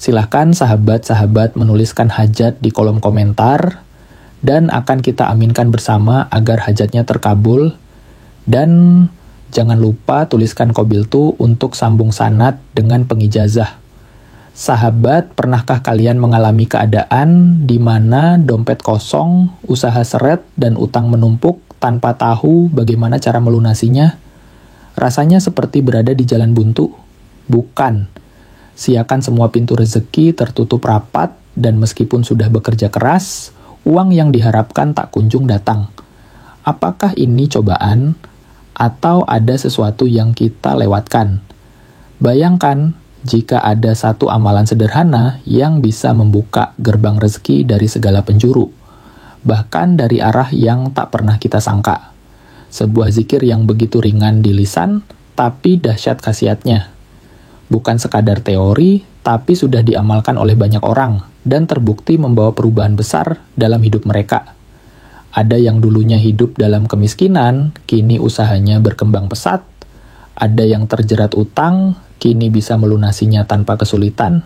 Silahkan sahabat-sahabat menuliskan hajat di kolom komentar, dan akan kita aminkan bersama agar hajatnya terkabul. Dan jangan lupa tuliskan qabiltu untuk sambung sanad dengan pengijazah. Sahabat, pernahkah kalian mengalami keadaan di mana dompet kosong, usaha seret, dan utang menumpuk tanpa tahu bagaimana cara melunasinya? Rasanya seperti berada di jalan buntu? Bukan. Siakan semua pintu rezeki tertutup rapat, dan meskipun sudah bekerja keras, uang yang diharapkan tak kunjung datang. Apakah ini cobaan? Atau ada sesuatu yang kita lewatkan? Bayangkan, jika ada satu amalan sederhana yang bisa membuka gerbang rezeki dari segala penjuru, bahkan dari arah yang tak pernah kita sangka. Sebuah zikir yang begitu ringan di lisan, tapi dahsyat khasiatnya. Bukan sekadar teori, tapi sudah diamalkan oleh banyak orang, dan terbukti membawa perubahan besar dalam hidup mereka. Ada yang dulunya hidup dalam kemiskinan, kini usahanya berkembang pesat. Ada yang terjerat utang, kini bisa melunasinya tanpa kesulitan.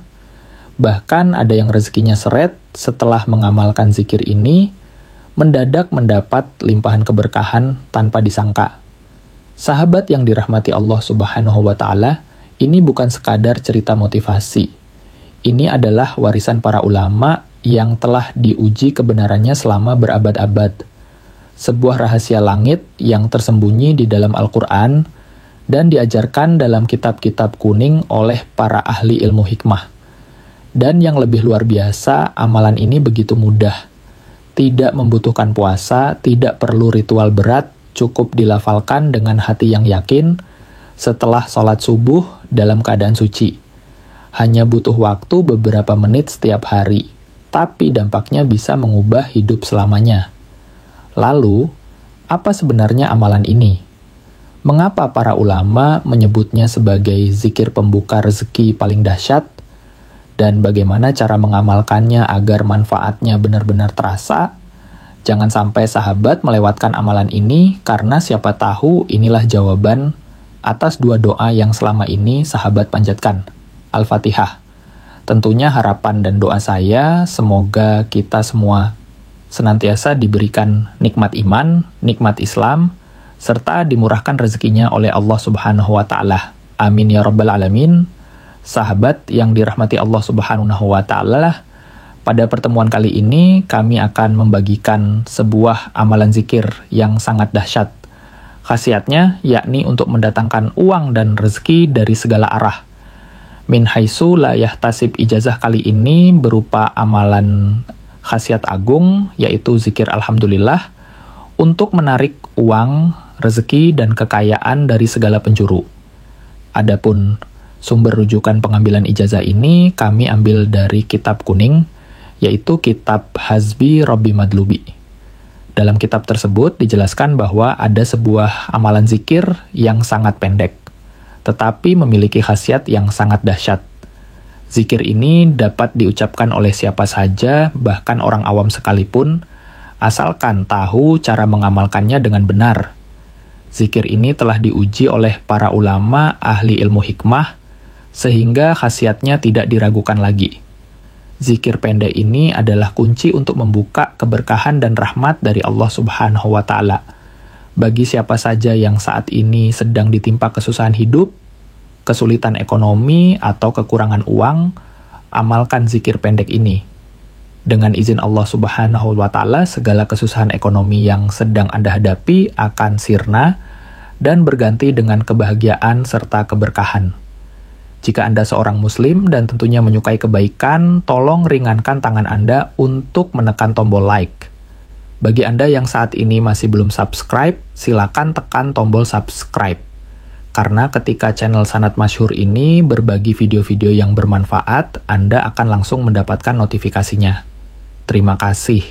Bahkan ada yang rezekinya seret setelah mengamalkan zikir ini, mendadak mendapat limpahan keberkahan tanpa disangka. Sahabat yang dirahmati Allah Subhanahu wa Ta'ala, ini bukan sekadar cerita motivasi. Ini adalah warisan para ulama yang telah diuji kebenarannya selama berabad-abad. Sebuah rahasia langit yang tersembunyi di dalam Al-Quran dan diajarkan dalam kitab-kitab kuning oleh para ahli ilmu hikmah. Dan yang lebih luar biasa, amalan ini begitu mudah. Tidak membutuhkan puasa, tidak perlu ritual berat, cukup dilafalkan dengan hati yang yakin setelah sholat subuh dalam keadaan suci. Hanya butuh waktu beberapa menit setiap hari, tapi dampaknya bisa mengubah hidup selamanya. Lalu, apa sebenarnya amalan ini? Mengapa para ulama menyebutnya sebagai zikir pembuka rezeki paling dahsyat? Dan bagaimana cara mengamalkannya agar manfaatnya benar-benar terasa? Jangan sampai sahabat melewatkan amalan ini, karena siapa tahu inilah jawaban atas dua doa yang selama ini sahabat panjatkan. Al-Fatihah. Tentunya harapan dan doa saya, semoga kita semua senantiasa diberikan nikmat iman, nikmat Islam, serta dimurahkan rezekinya oleh Allah Subhanahu wa Ta'ala. Amin ya Rabbal Alamin. Sahabat yang dirahmati Allah Subhanahu wa Ta'ala, pada pertemuan kali ini kami akan membagikan sebuah amalan zikir yang sangat dahsyat. Khasiatnya yakni untuk mendatangkan uang dan rezeki dari segala arah. Min haitsu la yahtasib ijazah kali ini berupa amalan khasiat agung, yaitu zikir Alhamdulillah, untuk menarik uang, rezeki, dan kekayaan dari segala penjuru. Adapun sumber rujukan pengambilan ijazah ini kami ambil dari kitab kuning, yaitu kitab Hazbi Robbi Madlubi. Dalam kitab tersebut dijelaskan bahwa ada sebuah amalan zikir yang sangat pendek, tetapi memiliki khasiat yang sangat dahsyat. Zikir ini dapat diucapkan oleh siapa saja, bahkan orang awam sekalipun, asalkan tahu cara mengamalkannya dengan benar. Zikir ini telah diuji oleh para ulama ahli ilmu hikmah, sehingga khasiatnya tidak diragukan lagi. Zikir pendek ini adalah kunci untuk membuka keberkahan dan rahmat dari Allah Subhanahu wa Ta'ala. Bagi siapa saja yang saat ini sedang ditimpa kesusahan hidup, kesulitan ekonomi, atau kekurangan uang, amalkan zikir pendek ini. Dengan izin Allah Subhanahu wa Ta'ala, segala kesusahan ekonomi yang sedang Anda hadapi akan sirna dan berganti dengan kebahagiaan serta keberkahan. Jika Anda seorang muslim dan tentunya menyukai kebaikan, tolong ringankan tangan Anda untuk menekan tombol like. Bagi Anda yang saat ini masih belum subscribe, silakan tekan tombol subscribe. Karena ketika channel Sanad Masyhur ini berbagi video-video yang bermanfaat, Anda akan langsung mendapatkan notifikasinya. Terima kasih.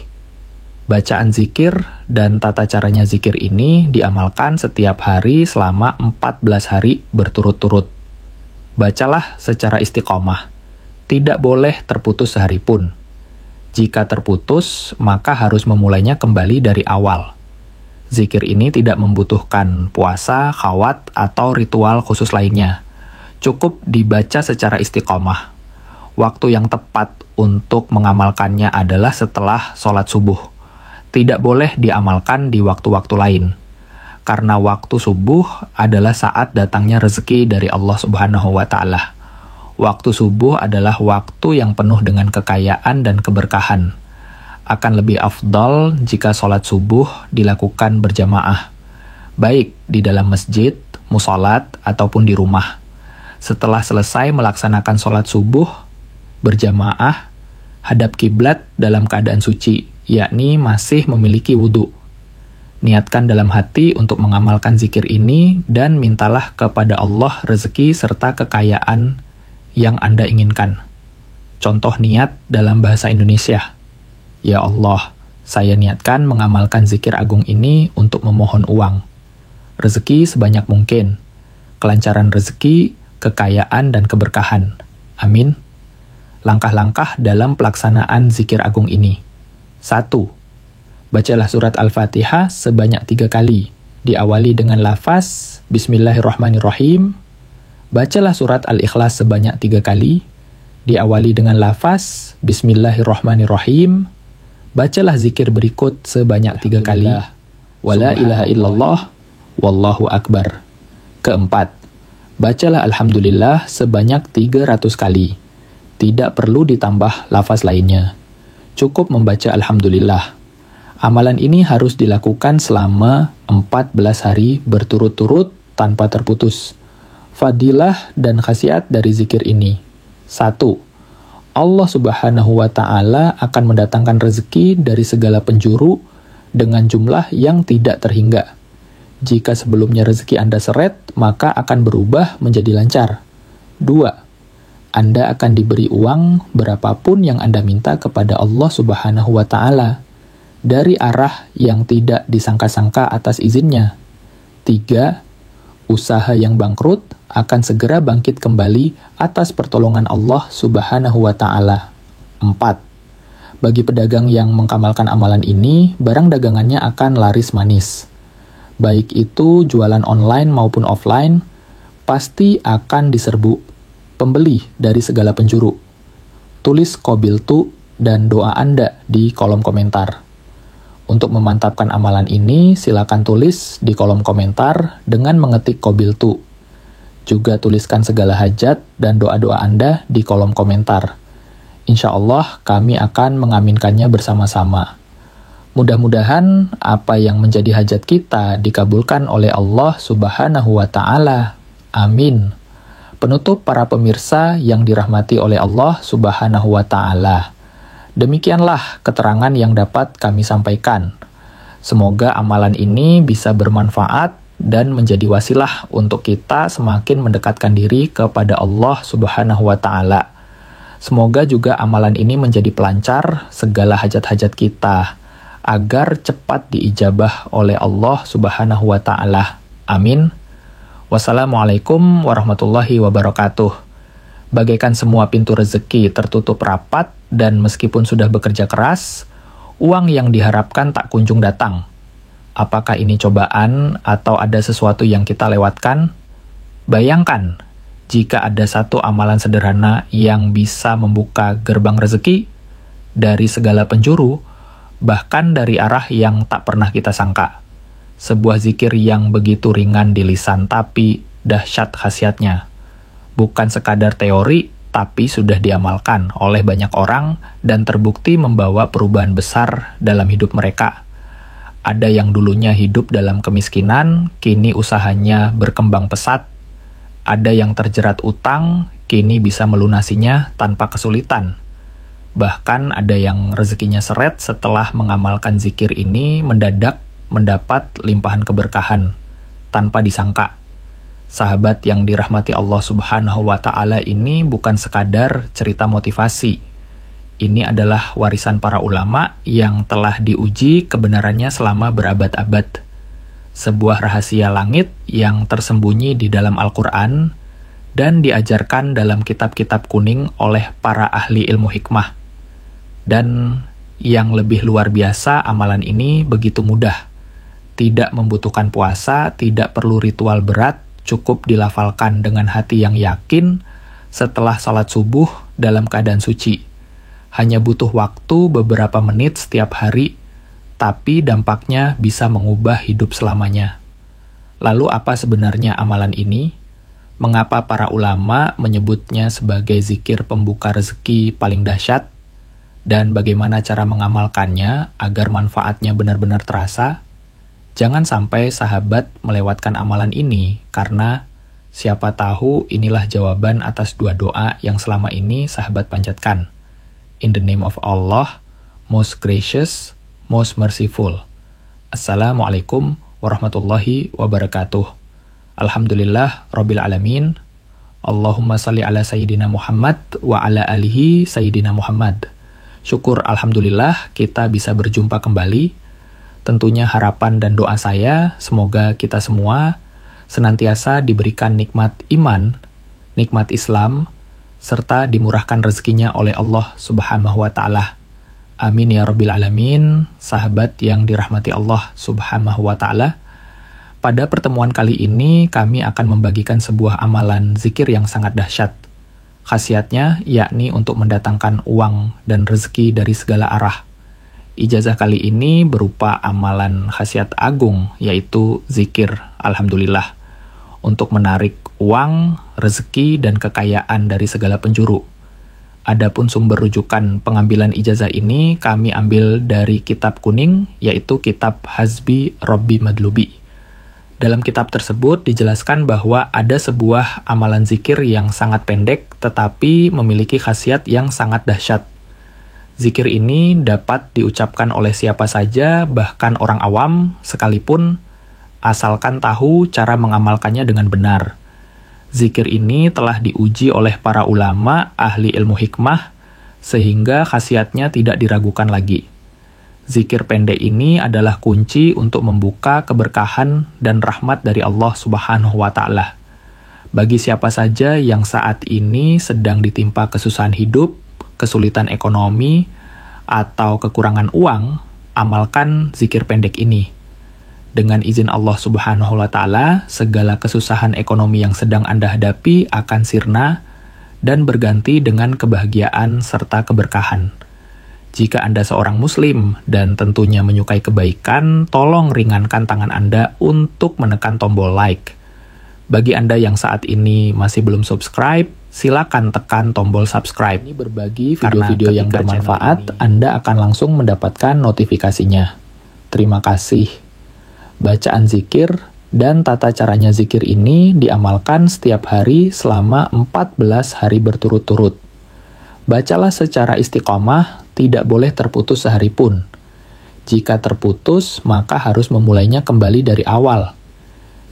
Bacaan zikir dan tata caranya zikir ini diamalkan setiap hari selama 14 hari berturut-turut. Bacalah secara istiqomah. Tidak boleh terputus sehari pun. Jika terputus, maka harus memulainya kembali dari awal. Zikir ini tidak membutuhkan puasa, khawat, atau ritual khusus lainnya. Cukup dibaca secara istiqomah. Waktu yang tepat untuk mengamalkannya adalah setelah sholat subuh. Tidak boleh diamalkan di waktu-waktu lain. Karena waktu subuh adalah saat datangnya rezeki dari Allah Subhanahu wa Ta'ala. Waktu subuh adalah waktu yang penuh dengan kekayaan dan keberkahan. Akan lebih afdal jika sholat subuh dilakukan berjamaah, baik di dalam masjid, musolat, ataupun di rumah. Setelah selesai melaksanakan sholat subuh, berjamaah, hadap kiblat dalam keadaan suci, yakni masih memiliki wudhu. Niatkan dalam hati untuk mengamalkan zikir ini dan mintalah kepada Allah rezeki serta kekayaan yang Anda inginkan. Contoh niat dalam bahasa Indonesia. Ya Allah, saya niatkan mengamalkan zikir agung ini untuk memohon uang. Rezeki sebanyak mungkin. Kelancaran rezeki, kekayaan, dan keberkahan. Amin. Langkah-langkah dalam pelaksanaan zikir agung ini. 1. Bacalah surat Al-Fatihah sebanyak 3 kali. Diawali dengan lafaz Bismillahirrahmanirrahim. Bacalah surat Al-Ikhlas sebanyak 3 kali. Diawali dengan lafaz Bismillahirrahmanirrahim. Bacalah zikir berikut sebanyak 3 kali. Wala ilaha illallah, wallahu akbar. Keempat, bacalah Alhamdulillah sebanyak 300 kali. Tidak perlu ditambah lafaz lainnya. Cukup membaca Alhamdulillah. Amalan ini harus dilakukan selama 14 hari berturut-turut tanpa terputus. Fadilah dan khasiat dari zikir ini. 1. Allah Subhanahu wa Ta'ala akan mendatangkan rezeki dari segala penjuru dengan jumlah yang tidak terhingga. Jika sebelumnya rezeki Anda seret, maka akan berubah menjadi lancar. 2. Anda akan diberi uang berapapun yang Anda minta kepada Allah Subhanahu wa Ta'ala dari arah yang tidak disangka-sangka atas izinnya. 3. Usaha yang bangkrut akan segera bangkit kembali atas pertolongan Allah Subhanahu wa Ta'ala. 4. Bagi pedagang yang mengamalkan amalan ini, barang dagangannya akan laris manis. Baik itu jualan online maupun offline, pasti akan diserbu pembeli dari segala penjuru. Tulis qabiltu dan doa Anda di kolom komentar. Untuk memantapkan amalan ini, silakan tulis di kolom komentar dengan mengetik qabiltu. Juga tuliskan segala hajat dan doa-doa Anda di kolom komentar. Insya Allah kami akan mengaminkannya bersama-sama. Mudah-mudahan apa yang menjadi hajat kita dikabulkan oleh Allah Subhanahu wa Ta'ala. Amin. Penutup para pemirsa yang dirahmati oleh Allah Subhanahu wa Ta'ala. Demikianlah keterangan yang dapat kami sampaikan. Semoga amalan ini bisa bermanfaat dan menjadi wasilah untuk kita semakin mendekatkan diri kepada Allah Subhanahu wa Ta'ala. Semoga juga amalan ini menjadi pelancar segala hajat-hajat kita, agar cepat diijabah oleh Allah Subhanahu wa Ta'ala. Amin. Wassalamualaikum warahmatullahi wabarakatuh. Bagaikan semua pintu rezeki tertutup rapat dan meskipun sudah bekerja keras, uang yang diharapkan tak kunjung datang. Apakah ini cobaan atau ada sesuatu yang kita lewatkan? Bayangkan, jika ada satu amalan sederhana yang bisa membuka gerbang rezeki dari segala penjuru, bahkan dari arah yang tak pernah kita sangka. Sebuah zikir yang begitu ringan di lisan tapi dahsyat khasiatnya. Bukan sekadar teori, tapi sudah diamalkan oleh banyak orang dan terbukti membawa perubahan besar dalam hidup mereka. Ada yang dulunya hidup dalam kemiskinan, kini usahanya berkembang pesat. Ada yang terjerat utang, kini bisa melunasinya tanpa kesulitan. Bahkan ada yang rezekinya seret setelah mengamalkan zikir ini mendadak mendapat limpahan keberkahan tanpa disangka. Sahabat yang dirahmati Allah Subhanahu wa Ta'ala ini bukan sekadar cerita motivasi. Ini adalah warisan para ulama yang telah diuji kebenarannya selama berabad-abad. Sebuah rahasia langit yang tersembunyi di dalam Al-Quran dan diajarkan dalam kitab-kitab kuning oleh para ahli ilmu hikmah. Dan yang lebih luar biasa, amalan ini begitu mudah. Tidak membutuhkan puasa, tidak perlu ritual berat, cukup dilafalkan dengan hati yang yakin. Setelah salat subuh, dalam keadaan suci. Hanya butuh waktu beberapa menit setiap hari, tapi dampaknya bisa mengubah hidup selamanya. Lalu apa sebenarnya amalan ini? Mengapa para ulama menyebutnya sebagai zikir pembuka rezeki paling dahsyat? Dan bagaimana cara mengamalkannya agar manfaatnya benar-benar terasa? Jangan sampai sahabat melewatkan amalan ini, karena siapa tahu inilah jawaban atas dua doa yang selama ini sahabat panjatkan. In the name of Allah, most gracious, most merciful. Assalamualaikum warahmatullahi wabarakatuh. Alhamdulillah Rabbil Alamin. Allahumma salli ala Sayyidina Muhammad wa ala alihi Sayyidina Muhammad. Syukur Alhamdulillah kita bisa berjumpa kembali. Tentunya harapan dan doa saya semoga kita semua senantiasa diberikan nikmat iman, nikmat Islam, serta dimurahkan rezekinya oleh Allah Subhanahu wa Ta'ala. Amin ya Rabbil Alamin. Sahabat yang dirahmati Allah Subhanahu wa Ta'ala, pada pertemuan kali ini kami akan membagikan sebuah amalan zikir yang sangat dahsyat. Khasiatnya yakni untuk mendatangkan uang dan rezeki dari segala arah. Ijazah kali ini berupa amalan khasiat agung, yaitu zikir Alhamdulillah, untuk menarik uang, rezeki, dan kekayaan dari segala penjuru. Adapun sumber rujukan pengambilan ijazah ini kami ambil dari kitab kuning, yaitu kitab Hazbi Robbi Madlubi. Dalam kitab tersebut dijelaskan bahwa ada sebuah amalan zikir yang sangat pendek tetapi memiliki khasiat yang sangat dahsyat. Zikir ini dapat diucapkan oleh siapa saja, bahkan orang awam sekalipun, asalkan tahu cara mengamalkannya dengan benar. Zikir ini telah diuji oleh para ulama ahli ilmu hikmah, sehingga khasiatnya tidak diragukan lagi. Zikir pendek ini adalah kunci untuk membuka keberkahan dan rahmat dari Allah Subhanahu wa Ta'ala. Bagi siapa saja yang saat ini sedang ditimpa kesusahan hidup, kesulitan ekonomi, atau kekurangan uang, amalkan zikir pendek ini. Dengan izin Allah Subhanahu wa Ta'ala, segala kesusahan ekonomi yang sedang Anda hadapi akan sirna dan berganti dengan kebahagiaan serta keberkahan. Jika Anda seorang Muslim dan tentunya menyukai kebaikan, tolong ringankan tangan Anda untuk menekan tombol like. Bagi Anda yang saat ini masih belum subscribe, silakan tekan tombol subscribe. Ini berbagi video-video yang bermanfaat, Anda akan langsung mendapatkan notifikasinya. Terima kasih. Bacaan zikir dan tata caranya zikir ini diamalkan setiap hari selama 14 hari berturut-turut. Bacalah secara istiqomah, tidak boleh terputus sehari pun. Jika terputus, maka harus memulainya kembali dari awal.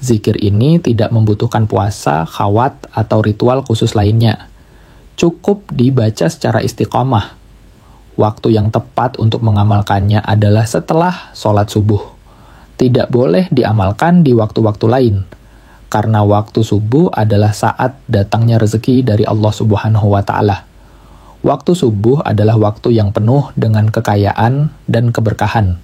Zikir ini tidak membutuhkan puasa, khawat, atau ritual khusus lainnya. Cukup dibaca secara istiqomah. Waktu yang tepat untuk mengamalkannya adalah setelah sholat subuh. Tidak boleh diamalkan di waktu-waktu lain, karena waktu subuh adalah saat datangnya rezeki dari Allah Subhanahu wa Ta'ala. Waktu subuh adalah waktu yang penuh dengan kekayaan dan keberkahan.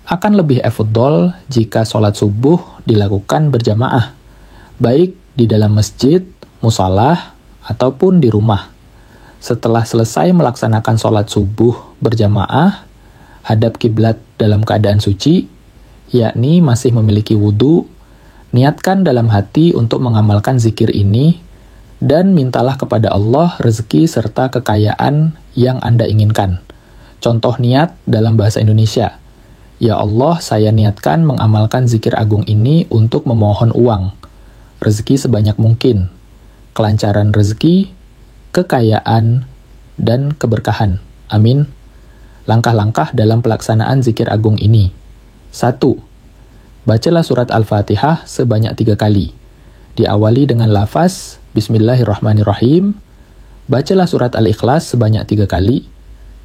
Akan lebih afdol jika sholat subuh dilakukan berjamaah, baik di dalam masjid, musalah, ataupun di rumah. Setelah selesai melaksanakan sholat subuh berjamaah, hadap kiblat dalam keadaan suci, yakni masih memiliki wudhu, niatkan dalam hati untuk mengamalkan zikir ini, dan mintalah kepada Allah rezeki serta kekayaan yang Anda inginkan. Contoh niat dalam bahasa Indonesia, Ya Allah, saya niatkan mengamalkan zikir agung ini untuk memohon uang, rezeki sebanyak mungkin, kelancaran rezeki, kekayaan, dan keberkahan. Amin. Langkah-langkah dalam pelaksanaan zikir agung ini. 1. Bacalah surat Al-Fatihah sebanyak 3 kali. Diawali dengan lafaz Bismillahirrahmanirrahim. Bacalah surat Al-Ikhlas sebanyak 3 kali.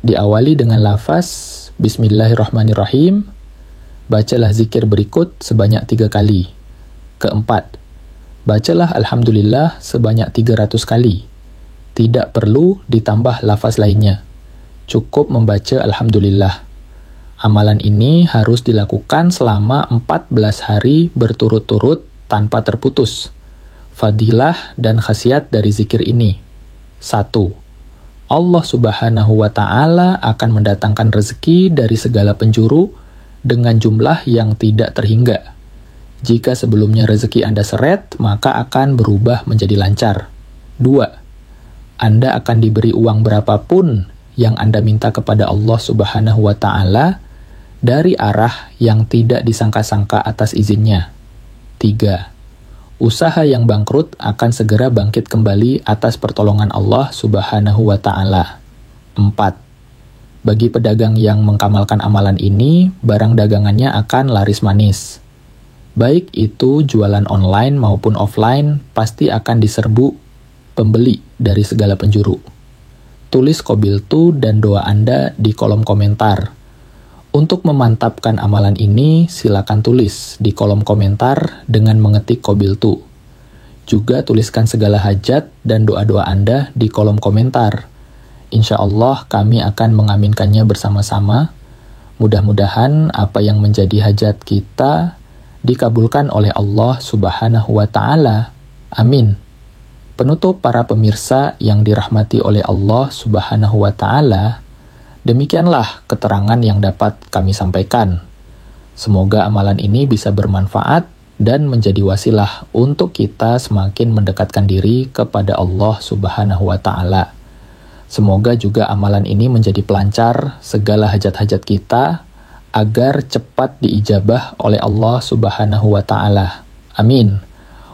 Diawali dengan lafaz Bismillahirrahmanirrahim. Bacalah zikir berikut sebanyak 3 kali. Keempat, bacalah Alhamdulillah sebanyak 300 kali. Tidak perlu ditambah lafaz lainnya. Cukup membaca Alhamdulillah. Amalan ini harus dilakukan selama 14 hari berturut-turut tanpa terputus. Fadilah dan khasiat dari zikir ini. 1. Allah Subhanahu wa Ta'ala akan mendatangkan rezeki dari segala penjuru dengan jumlah yang tidak terhingga. Jika sebelumnya rezeki Anda seret, maka akan berubah menjadi lancar. 2. Anda akan diberi uang berapapun yang Anda minta kepada Allah Subhanahu wa Ta'ala dari arah yang tidak disangka-sangka atas izinnya. 3. Usaha yang bangkrut akan segera bangkit kembali atas pertolongan Allah Subhanahu wa Ta'ala. 4. Bagi pedagang yang mengamalkan amalan ini, barang dagangannya akan laris manis. Baik itu jualan online maupun offline, pasti akan diserbu pembeli dari segala penjuru. Tulis qabiltu dan doa Anda di kolom komentar. Untuk memantapkan amalan ini, silakan tulis di kolom komentar dengan mengetik qabiltu. Juga tuliskan segala hajat dan doa-doa Anda di kolom komentar. Insya Allah kami akan mengaminkannya bersama-sama. Mudah-mudahan apa yang menjadi hajat kita dikabulkan oleh Allah Subhanahu wa Ta'ala. Amin. Penutup para pemirsa yang dirahmati oleh Allah Subhanahu wa Ta'ala, demikianlah keterangan yang dapat kami sampaikan. Semoga amalan ini bisa bermanfaat dan menjadi wasilah untuk kita semakin mendekatkan diri kepada Allah Subhanahu wa Ta'ala. Semoga juga amalan ini menjadi pelancar segala hajat-hajat kita agar cepat diijabah oleh Allah Subhanahu wa Ta'ala. Amin.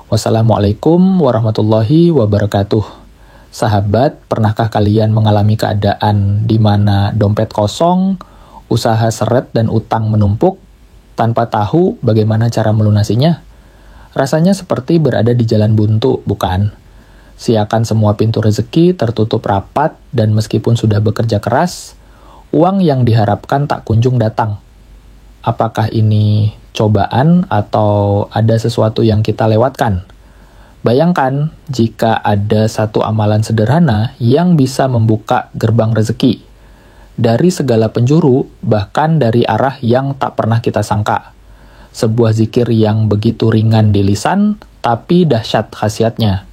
Wassalamualaikum warahmatullahi wabarakatuh. Sahabat, pernahkah kalian mengalami keadaan di mana dompet kosong, usaha seret dan utang menumpuk, tanpa tahu bagaimana cara melunasinya? Rasanya seperti berada di jalan buntu, bukan? Siakan semua pintu rezeki tertutup rapat dan meskipun sudah bekerja keras, uang yang diharapkan tak kunjung datang. Apakah ini cobaan atau ada sesuatu yang kita lewatkan? Bayangkan jika ada satu amalan sederhana yang bisa membuka gerbang rezeki dari segala penjuru, bahkan dari arah yang tak pernah kita sangka. Sebuah zikir yang begitu ringan di lisan, tapi dahsyat khasiatnya.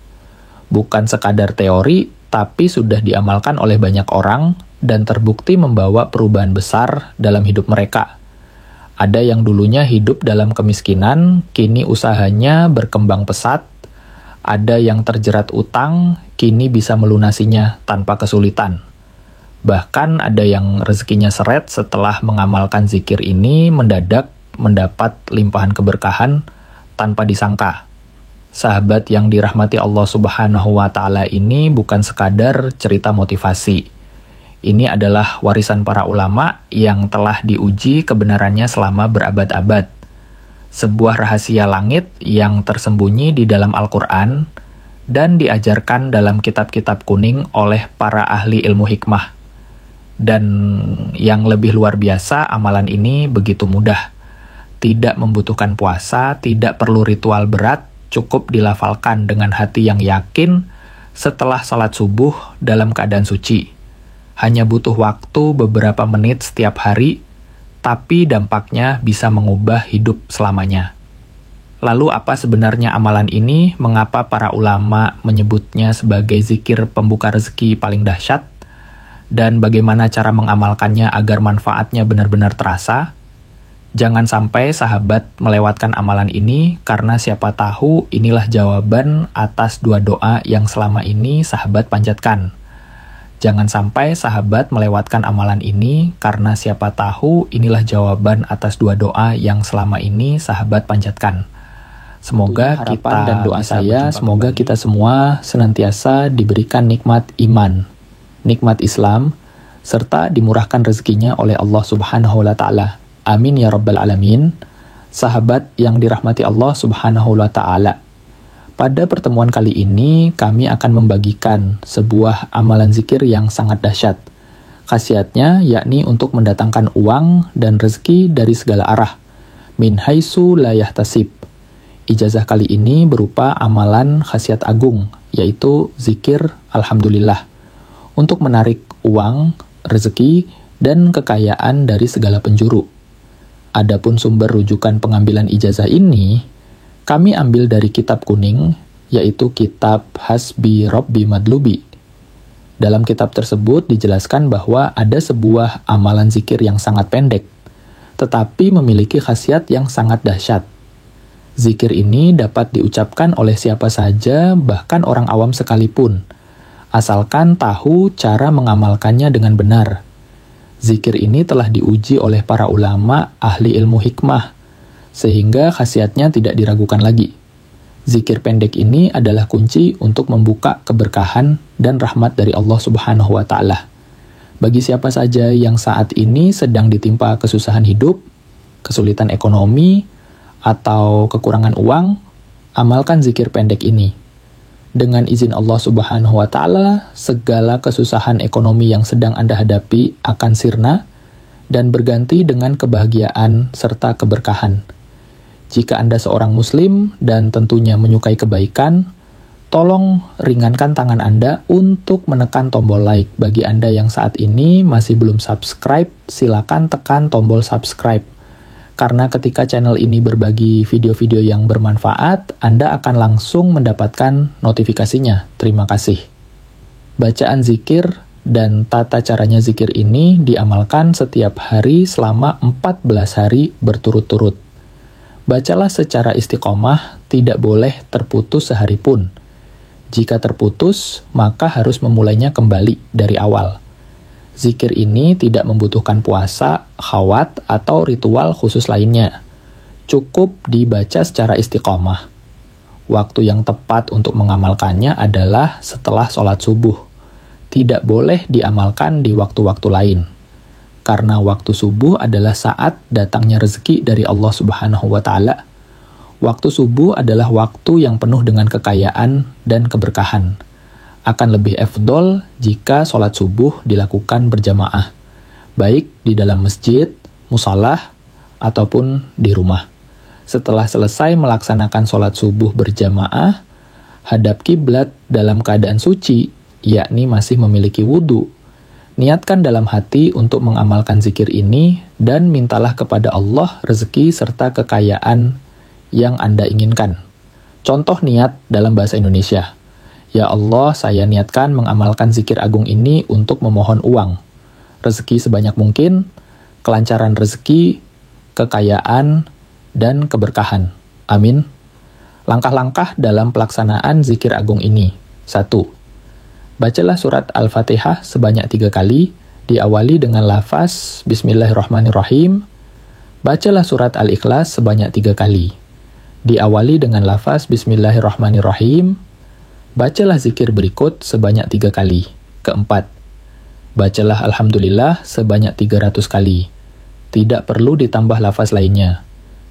Bukan sekadar teori, tapi sudah diamalkan oleh banyak orang dan terbukti membawa perubahan besar dalam hidup mereka. Ada yang dulunya hidup dalam kemiskinan, kini usahanya berkembang pesat. Ada yang terjerat utang, kini bisa melunasinya tanpa kesulitan. Bahkan ada yang rezekinya seret setelah mengamalkan zikir ini mendadak mendapat limpahan keberkahan tanpa disangka. Sahabat yang dirahmati Allah Subhanahu wa Ta'ala ini bukan sekadar cerita motivasi. Ini adalah warisan para ulama yang telah diuji kebenarannya selama berabad-abad. Sebuah rahasia langit yang tersembunyi di dalam Al-Quran dan diajarkan dalam kitab-kitab kuning oleh para ahli ilmu hikmah. Dan yang lebih luar biasa, amalan ini begitu mudah. Tidak membutuhkan puasa, tidak perlu ritual berat, cukup dilafalkan dengan hati yang yakin setelah salat subuh dalam keadaan suci. Hanya butuh waktu beberapa menit setiap hari, tapi dampaknya bisa mengubah hidup selamanya. Lalu apa sebenarnya amalan ini? Mengapa para ulama menyebutnya sebagai zikir pembuka rezeki paling dahsyat? Dan bagaimana cara mengamalkannya agar manfaatnya benar-benar terasa? Jangan sampai sahabat melewatkan amalan ini, karena siapa tahu inilah jawaban atas dua doa yang selama ini sahabat panjatkan. Jangan sampai sahabat melewatkan amalan ini, karena siapa tahu inilah jawaban atas dua doa yang selama ini sahabat panjatkan. Semoga kita dan doa saya, semoga kita semua senantiasa diberikan nikmat iman, nikmat Islam, serta dimurahkan rezekinya oleh Allah Subhanahu wa Ta'ala. Amin ya Rabbal Alamin. Sahabat yang dirahmati Allah Subhanahu wa Ta'ala, pada pertemuan kali ini, kami akan membagikan sebuah amalan zikir yang sangat dahsyat. Khasiatnya yakni untuk mendatangkan uang dan rezeki dari segala arah. Min haitsu la yahtasib. Ijazah kali ini berupa amalan khasiat agung, yaitu zikir Alhamdulillah. Untuk menarik uang, rezeki, dan kekayaan dari segala penjuru. Adapun sumber rujukan pengambilan ijazah ini, kami ambil dari kitab kuning, yaitu kitab Hasbi Rabbi Madlubi. Dalam kitab tersebut dijelaskan bahwa ada sebuah amalan zikir yang sangat pendek, tetapi memiliki khasiat yang sangat dahsyat. Zikir ini dapat diucapkan oleh siapa saja, bahkan orang awam sekalipun, asalkan tahu cara mengamalkannya dengan benar. Zikir ini telah diuji oleh para ulama ahli ilmu hikmah, sehingga khasiatnya tidak diragukan lagi. Zikir pendek ini adalah kunci untuk membuka keberkahan dan rahmat dari Allah Subhanahu wa Ta'ala. Bagi siapa saja yang saat ini sedang ditimpa kesusahan hidup, kesulitan ekonomi, atau kekurangan uang, amalkan zikir pendek ini. Dengan izin Allah Subhanahu wa Ta'ala, segala kesusahan ekonomi yang sedang Anda hadapi akan sirna dan berganti dengan kebahagiaan serta keberkahan. Jika Anda seorang Muslim dan tentunya menyukai kebaikan, tolong ringankan tangan Anda untuk menekan tombol like. Bagi Anda yang saat ini masih belum subscribe, silakan tekan tombol subscribe. Karena ketika channel ini berbagi video-video yang bermanfaat, Anda akan langsung mendapatkan notifikasinya. Terima kasih. Bacaan zikir dan tata caranya zikir ini diamalkan setiap hari selama 14 hari berturut-turut. Bacalah secara istiqomah, tidak boleh terputus sehari pun. Jika terputus, maka harus memulainya kembali dari awal. Zikir ini tidak membutuhkan puasa, khawat, atau ritual khusus lainnya. Cukup dibaca secara istiqomah. Waktu yang tepat untuk mengamalkannya adalah setelah sholat subuh. Tidak boleh diamalkan di waktu-waktu lain. Karena waktu subuh adalah saat datangnya rezeki dari Allah Subhanahu wa Ta'ala. Waktu subuh adalah waktu yang penuh dengan kekayaan dan keberkahan. Akan lebih afdol jika sholat subuh dilakukan berjamaah, baik di dalam masjid, musalah, ataupun di rumah. Setelah selesai melaksanakan sholat subuh berjamaah, hadap kiblat dalam keadaan suci, yakni masih memiliki wudhu. Niatkan dalam hati untuk mengamalkan zikir ini dan mintalah kepada Allah rezeki serta kekayaan yang Anda inginkan. Contoh niat dalam bahasa Indonesia. Ya Allah, saya niatkan mengamalkan zikir agung ini untuk memohon uang, rezeki sebanyak mungkin, kelancaran rezeki, kekayaan, dan keberkahan. Amin. Langkah-langkah dalam pelaksanaan zikir agung ini. 1. Bacalah surat Al-Fatihah sebanyak 3 kali, diawali dengan lafaz Bismillahirrahmanirrahim. Bacalah surat Al-Ikhlas sebanyak 3 kali, diawali dengan lafaz Bismillahirrahmanirrahim. Bacalah zikir berikut sebanyak 3 kali. Keempat, bacalah Alhamdulillah sebanyak 300 kali. Tidak perlu ditambah lafaz lainnya.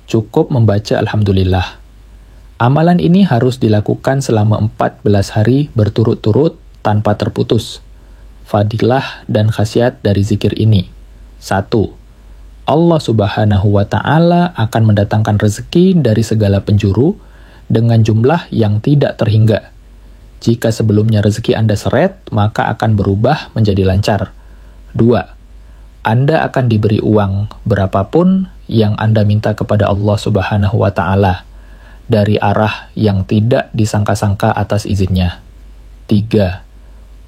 Cukup membaca Alhamdulillah. Amalan ini harus dilakukan selama 14 hari berturut-turut tanpa terputus. Fadilah dan khasiat dari zikir ini. 1. Allah Subhanahu wa Ta'ala akan mendatangkan rezeki dari segala penjuru dengan jumlah yang tidak terhingga. Jika sebelumnya rezeki Anda seret, maka akan berubah menjadi lancar. 2. Anda akan diberi uang berapapun yang Anda minta kepada Allah Subhanahu wa Ta'ala dari arah yang tidak disangka-sangka atas izinnya. 3.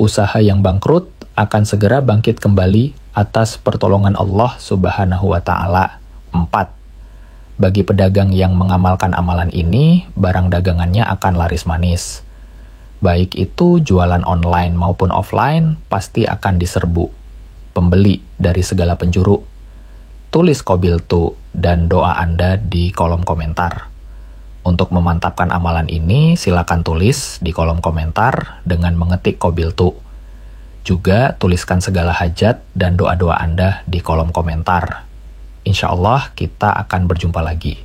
Usaha yang bangkrut akan segera bangkit kembali atas pertolongan Allah Subhanahu wa Ta'ala. 4. Bagi pedagang yang mengamalkan amalan ini, barang dagangannya akan laris manis. Baik itu jualan online maupun offline, pasti akan diserbu pembeli dari segala penjuru. Tulis qabiltu dan doa Anda di kolom komentar. Untuk memantapkan amalan ini, silakan tulis di kolom komentar dengan mengetik qabiltu. Juga tuliskan segala hajat dan doa-doa Anda di kolom komentar. Insya Allah kita akan berjumpa lagi.